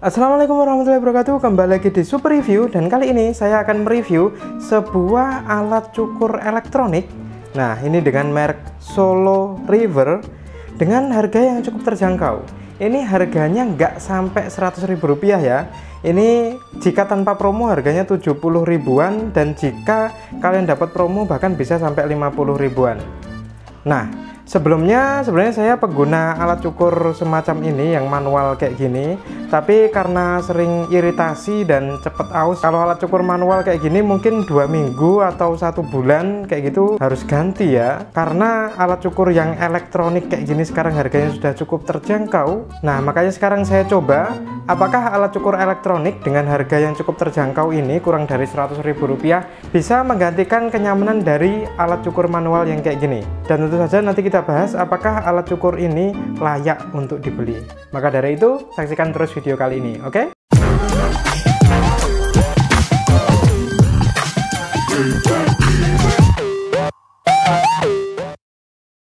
Assalamualaikum warahmatullahi wabarakatuh. Kembali lagi di Super Review, dan kali ini saya akan mereview sebuah alat cukur elektronik. Nah, ini dengan merek Solo River dengan harga yang cukup terjangkau. Ini harganya nggak sampai 100.000 rupiah ya. Ini jika tanpa promo harganya 70 ribuan, dan jika kalian dapat promo bahkan bisa sampai 50 ribuan. Nah, sebenarnya saya pengguna alat cukur semacam ini yang manual kayak gini, tapi karena sering iritasi dan cepet aus. Kalau alat cukur manual kayak gini mungkin 2 minggu atau 1 bulan kayak gitu harus ganti ya, karena alat cukur yang elektronik kayak gini sekarang harganya sudah cukup terjangkau. Nah, makanya sekarang saya coba apakah alat cukur elektronik dengan harga yang cukup terjangkau ini, kurang dari 100.000 rupiah, bisa menggantikan kenyamanan dari alat cukur manual yang kayak gini. Dan tentu saja nanti kita bahas apakah alat cukur ini layak untuk dibeli. Maka dari itu, saksikan terus video kali ini, oke?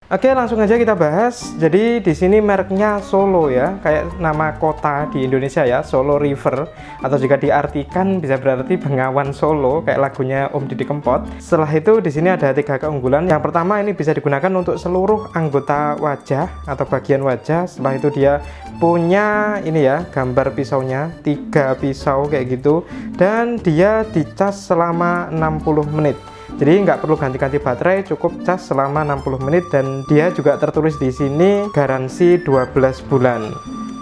Oke, langsung aja kita bahas. Jadi di sini mereknya Solo ya, kayak nama kota di Indonesia ya, Solo River, atau jika diartikan bisa berarti Bengawan Solo, kayak lagunya Om Didi Kempot. Setelah itu di sini ada 3 keunggulan. Yang pertama, ini bisa digunakan untuk seluruh anggota wajah atau bagian wajah. Setelah itu dia punya ini ya, gambar pisaunya, 3 pisau kayak gitu, dan dia dicas selama 60 menit. Jadi nggak perlu ganti-ganti baterai, cukup cas selama 60 menit, dan dia juga tertulis di sini garansi 12 bulan.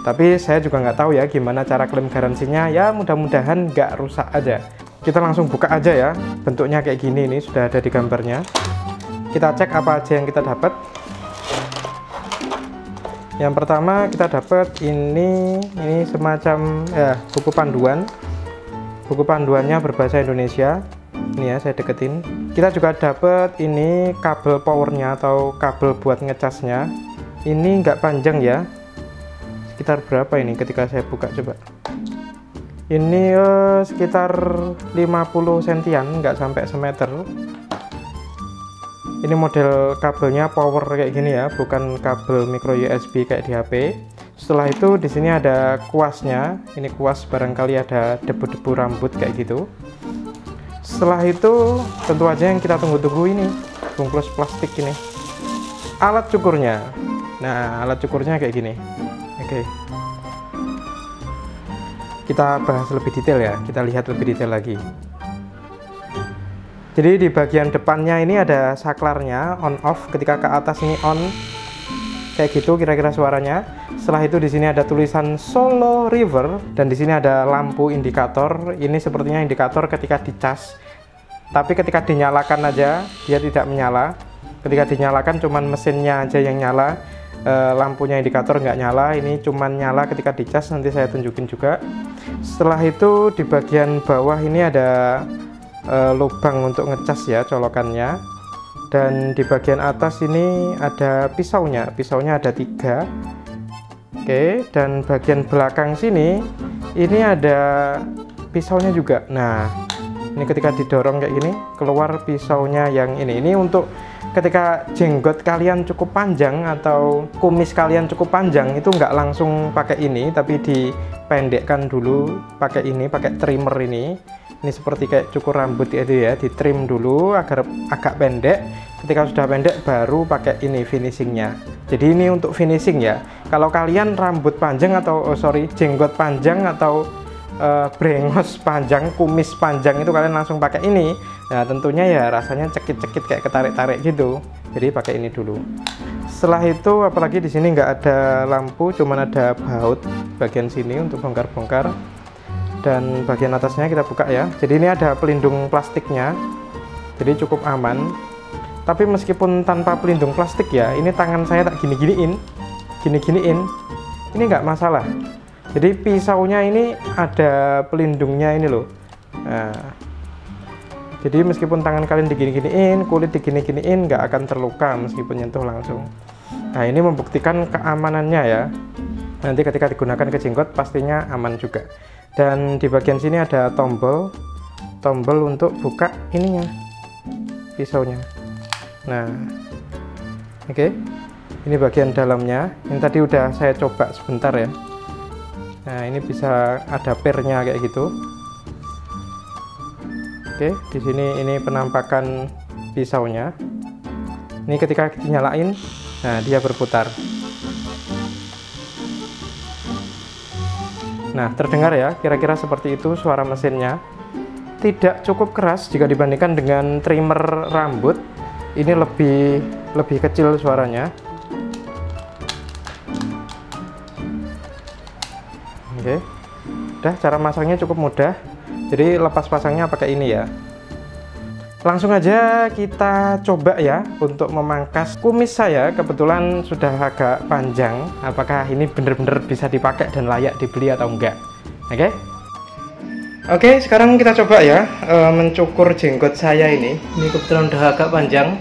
Tapi saya juga nggak tahu ya gimana cara klaim garansinya, ya mudah-mudahan nggak rusak aja. Kita langsung buka aja ya, bentuknya kayak gini, ini sudah ada di gambarnya. Kita cek apa aja yang kita dapat. Yang pertama kita dapat ini semacam ya, buku panduan. Buku panduannya berbahasa Indonesia. Ini ya, saya deketin. Kita juga dapat ini kabel powernya atau kabel buat ngecasnya. Ini nggak panjang ya, sekitar berapa ini ketika saya buka coba. Ini sekitar 50 sentian, nggak sampai semeter. Ini model kabelnya power kayak gini ya, bukan kabel micro USB kayak di HP. Setelah itu di sini ada kuasnya. Ini kuas, barangkali ada debu-debu rambut kayak gitu. Setelah itu tentu aja yang kita tunggu-tunggu, ini bungkus plastik ini, alat cukurnya. Nah, alat cukurnya kayak gini. Oke, kita bahas lebih detail ya, kita lihat lebih detail lagi. Jadi di bagian depannya ini ada saklarnya, on off. Ketika ke atas ini on, kayak gitu kira-kira suaranya. Setelah itu di sini ada tulisan Solo River, dan di sini ada lampu indikator. Ini sepertinya indikator ketika dicas, tapi ketika dinyalakan aja dia tidak menyala. Ketika dinyalakan cuman mesinnya aja yang nyala, lampunya indikator nggak nyala. Ini cuman nyala ketika dicas, nanti saya tunjukin juga. Setelah itu di bagian bawah ini ada lubang untuk ngecas ya, colokannya. Dan di bagian atas ini ada pisaunya ada 3. Oke, dan bagian belakang sini ini ada pisaunya juga. Nah, ini ketika didorong kayak gini keluar pisaunya yang ini untuk ketika jenggot kalian cukup panjang atau kumis kalian cukup panjang, itu nggak langsung pakai ini, tapi dipendekkan dulu pakai ini, pakai trimmer ini. Ini seperti kayak cukur rambut itu ya, di trim dulu agar agak pendek. Ketika sudah pendek baru pakai ini finishingnya. Jadi ini untuk finishing ya. Kalau kalian rambut panjang atau jenggot panjang atau brengos panjang, kumis panjang, itu kalian langsung pakai ini. Nah, tentunya ya rasanya cekit-cekit kayak ketarik-tarik gitu. Jadi pakai ini dulu. Setelah itu apalagi di sini nggak ada lampu, cuman ada baut bagian sini untuk bongkar-bongkar. Dan bagian atasnya kita buka ya. Jadi ini ada pelindung plastiknya, jadi cukup aman. Tapi meskipun tanpa pelindung plastik ya, ini tangan saya tak gini-giniin, ini nggak masalah. Jadi pisaunya ini ada pelindungnya ini loh. Nah, jadi meskipun tangan kalian digini-giniin, kulit digini-giniin, nggak akan terluka meskipun nyentuh langsung. Nah, ini membuktikan keamanannya ya. Nanti ketika digunakan ke jenggot pastinya aman juga. Dan di bagian sini ada tombol untuk buka ininya, pisaunya. Nah, oke, ini bagian dalamnya. Ini tadi udah saya coba sebentar ya. Nah, ini bisa ada pernya kayak gitu. Oke, di sini ini penampakan pisaunya. Ini ketika dinyalain, nah dia berputar. Nah, terdengar ya, kira-kira seperti itu suara mesinnya. Tidak cukup keras jika dibandingkan dengan trimmer rambut. Ini lebih kecil suaranya. Oke. Udah, cara masangnya cukup mudah. Jadi lepas pasangnya pakai ini ya. Langsung aja kita coba ya untuk memangkas kumis saya. Kebetulan sudah agak panjang. Apakah ini benar-benar bisa dipakai dan layak dibeli atau enggak? Oke? Oke, sekarang kita coba ya mencukur jenggot saya ini. Ini kebetulan udah agak panjang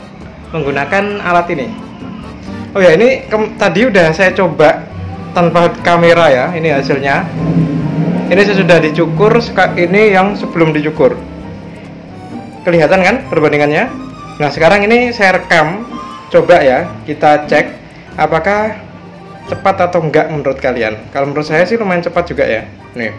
menggunakan alat ini. Oh ya, ini tadi udah saya coba tanpa kamera ya. Ini hasilnya. Ini sudah dicukur, ini yang sebelum dicukur. Kelihatan kan perbandingannya? Nah, sekarang ini saya rekam. Coba ya, kita cek apakah cepat atau enggak menurut kalian. Kalau menurut saya sih lumayan cepat juga ya. Nih.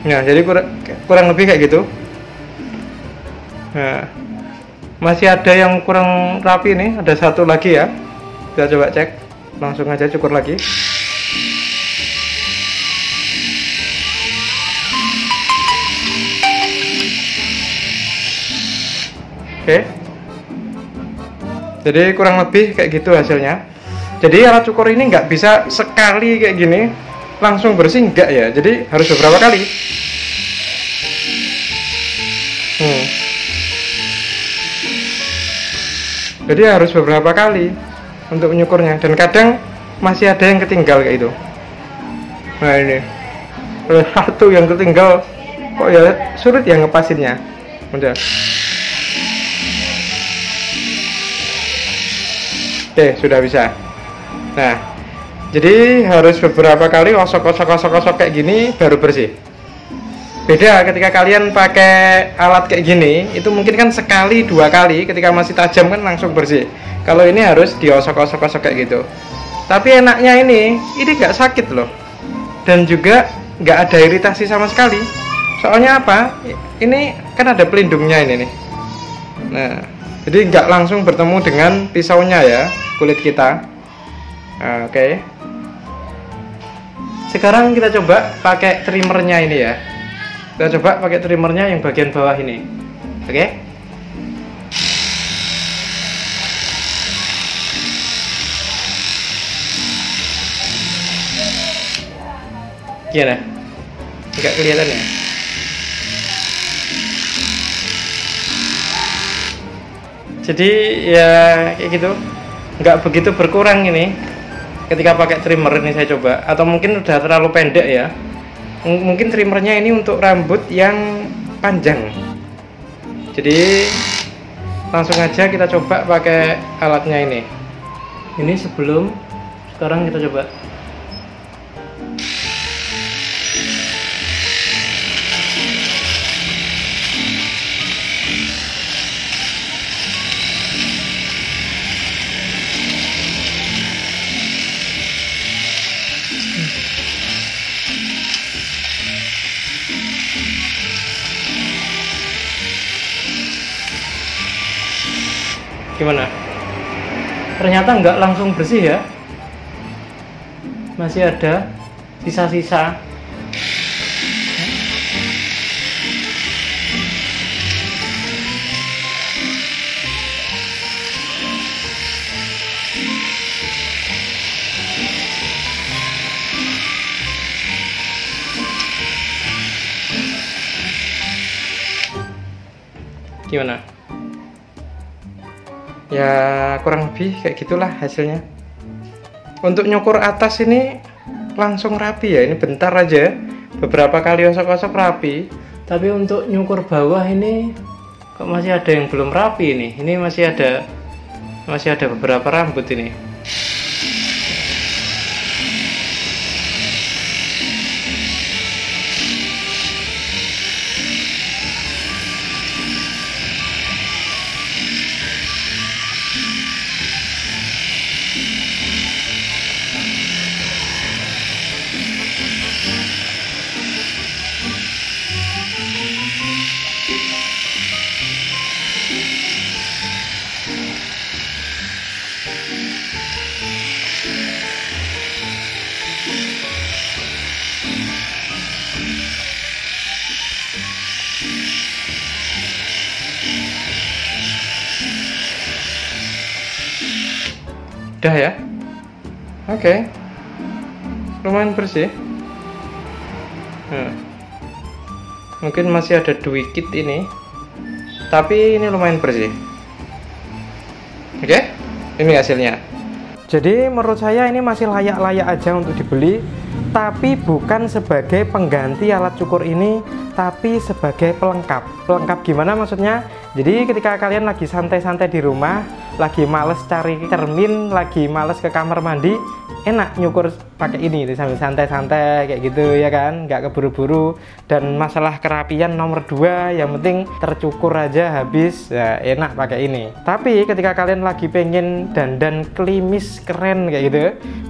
Nah, jadi kurang lebih kayak gitu. Nah, masih ada yang kurang rapi nih, ada satu lagi ya. Kita coba cek, langsung aja cukur lagi. Oke. Jadi kurang lebih kayak gitu hasilnya. Jadi alat cukur ini nggak bisa sekali kayak gini langsung bersih, enggak ya, jadi harus beberapa kali. Jadi harus beberapa kali untuk menyukurnya, dan kadang masih ada yang ketinggal kayak itu. Nah, ini ada satu yang ketinggal, kok ya sulit ya ngepasinnya. Udah. Oke, sudah bisa. Nah, jadi harus beberapa kali gosok kayak gini baru bersih. Beda ketika kalian pakai alat kayak gini, itu mungkin kan sekali dua kali, ketika masih tajam kan langsung bersih. Kalau ini harus diosok-osok kayak gitu. Tapi enaknya ini nggak sakit loh, dan juga nggak ada iritasi sama sekali. Soalnya apa? Ini kan ada pelindungnya ini nih. Nah, jadi nggak langsung bertemu dengan pisaunya ya, kulit kita. Nah, oke. Sekarang kita coba pakai trimmernya ini ya. Kita coba pakai trimmernya yang bagian bawah ini. Oke. Gimana? Enggak kelihatan ya? Jadi ya kayak gitu. Nggak begitu berkurang ini ketika pakai trimmer ini saya coba. Atau mungkin udah terlalu pendek ya. Mungkin trimmernya ini untuk rambut yang panjang. Jadi langsung aja kita coba pakai alatnya ini. Ini sebelum, sekarang kita coba. Gimana? Ternyata nggak langsung bersih ya, masih ada sisa-sisa. Gimana? Ya kurang lebih kayak gitulah hasilnya. Untuk nyukur atas ini langsung rapi ya, ini bentar aja, beberapa kali osok-osok rapi. Tapi untuk nyukur bawah ini kok masih ada yang belum rapi ini. Ini masih ada beberapa rambut ini. Udah ya. Oke. Lumayan bersih. Mungkin masih ada dikit ini, tapi ini lumayan bersih. Oke, ini hasilnya. Jadi menurut saya ini masih layak-layak aja untuk dibeli, tapi bukan sebagai pengganti alat cukur ini, tapi sebagai pelengkap. Pelengkap gimana maksudnya? Jadi ketika kalian lagi santai-santai di rumah, lagi males cari cermin, lagi males ke kamar mandi, enak nyukur pakai ini sambil santai-santai kayak gitu ya kan, nggak keburu-buru. Dan masalah kerapian nomor 2, yang penting tercukur aja habis, ya enak pakai ini. Tapi ketika kalian lagi pengen dandan klimis keren kayak gitu,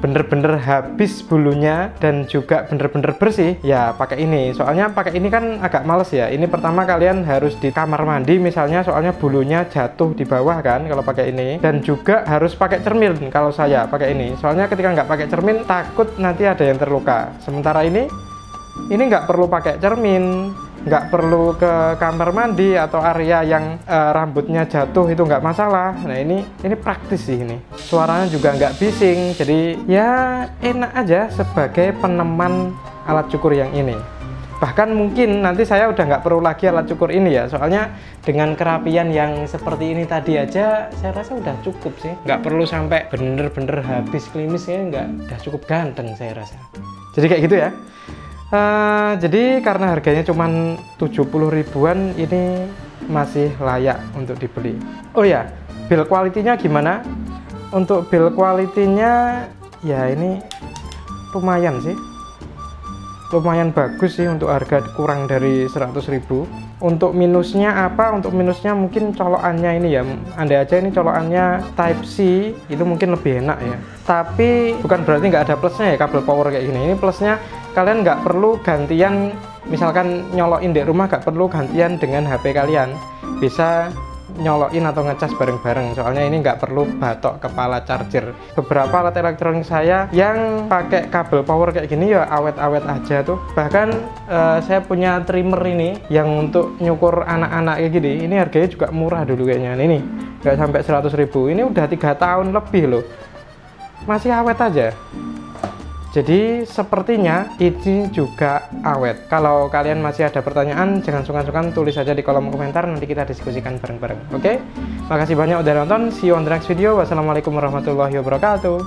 bener-bener habis bulunya dan juga bener-bener bersih, ya pakai ini. Soalnya pakai ini kan agak males ya. Ini pertama kalian harus di kamar mandi misalnya, soalnya bulunya jatuh di bawah kan kalau pakai ini, dan juga harus pakai cermin kalau saya pakai ini. Soalnya ketika nggak pakai cermin takut nanti ada yang terluka. Sementara ini nggak perlu pakai cermin, nggak perlu ke kamar mandi atau area yang rambutnya jatuh, itu nggak masalah. Nah ini praktis sih ini. Suaranya juga nggak bising, jadi ya enak aja sebagai peneman alat cukur yang ini. Bahkan mungkin nanti saya udah nggak perlu lagi alat cukur ini ya, soalnya dengan kerapian yang seperti ini tadi aja saya rasa udah cukup sih. Nggak perlu sampai bener-bener habis klimis ya, udah cukup ganteng saya rasa. Jadi kayak gitu ya. Jadi karena harganya cuman 70 ribuan, ini masih layak untuk dibeli. Oh ya, build quality-nya gimana? Untuk build quality-nya ya ini lumayan sih. Lumayan bagus sih untuk harga kurang dari 100.000. Untuk minusnya apa? Untuk minusnya mungkin colokannya ini ya. Andai aja ini colokannya Type C, itu mungkin lebih enak ya. Tapi bukan berarti nggak ada plusnya ya kabel power kayak gini. Ini plusnya kalian nggak perlu gantian, misalkan nyolokin di rumah nggak perlu gantian dengan HP kalian. Bisa nyolokin atau ngecas bareng-bareng, soalnya ini nggak perlu batok kepala charger. Beberapa alat elektronik saya yang pakai kabel power kayak gini ya awet-awet aja tuh. Bahkan saya punya trimmer ini yang untuk nyukur anak-anak kayak gini, ini harganya juga murah dulu kayaknya. Ini nggak sampai 100.000, ini udah 3 tahun lebih loh, masih awet aja. Jadi sepertinya ini juga awet. Kalau kalian masih ada pertanyaan, jangan sungkan-sungkan tulis aja di kolom komentar, nanti kita diskusikan bareng-bareng. Oke? Makasih banyak udah nonton. See you on the next video. Wassalamualaikum warahmatullahi wabarakatuh.